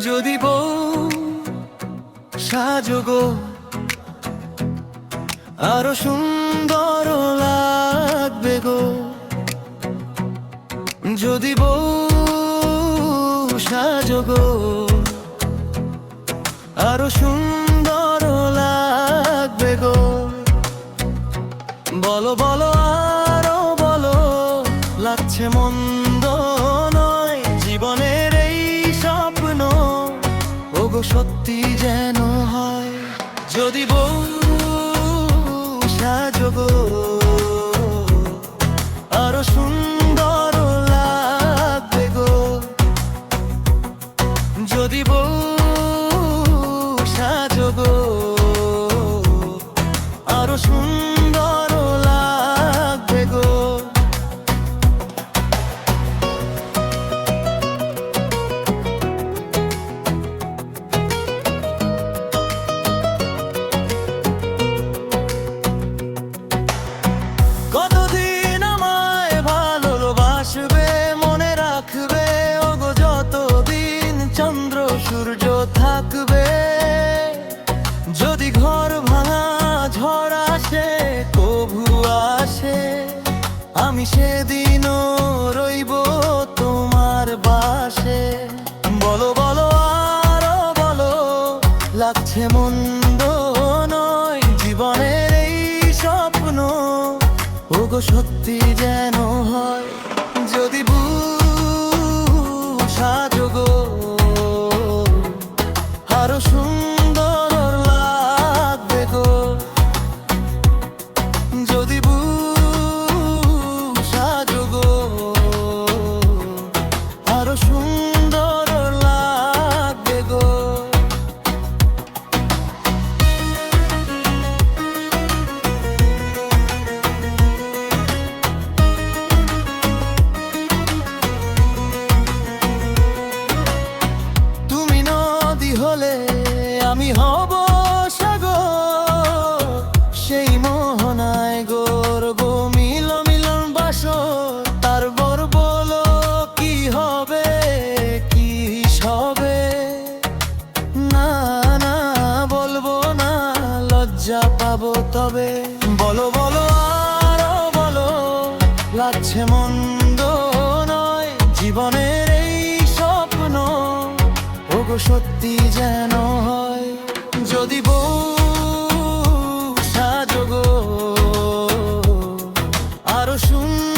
যদি বউ সাজো গো, আরো সুন্দর লাগবে গো। যদি বউ সাজো গো, আরো সুন্দর লাগবে গো। বলো বলো আরো বলো, লাগছে মন্দ নয় জীবনের এই স্বপ্ন, ওগো সত্যি যেন হয়। যদি বউ সাজো গো, আরো সুন্দর লাগবে গো। যদি বউ সাজো গো, আরো সুন্দর লাগবে গো। কতদিন আমায় ভালোবাসবে, মনে রাখবে ওগো যতদিন চন্দ্র সূর্য থাকবে। যদি ঘর ভাঙা ঝড় আসে কভু আসে, আমি সেদিনও রইব তোমার বাসে। বলো বলো আরো বলো, লাগছে মন্দ নয় জীবনের এই স্বপ্ন, ওগো সত্যি যেন হয়। যদি সাজো গো, আরো সুন্দর লাগবে গো। যদি সাজো গো, আরো সুন্দর লাগবে গো। তুমি নদী হলে আমি হব সাগর, সেই মোহনায় গর্ব মিলন বাসর। তারপর বলো কি হবে কি হবে, না না বলবো না, লজ্জা পাবো তবে। বলো বলো আরো বলো, লাগছে মন্দ নয় জীবনের এই স্বপ্ন, ওগো সত্যি যেন হয়। যদি বউ সাজো গো, আরো সুন্দর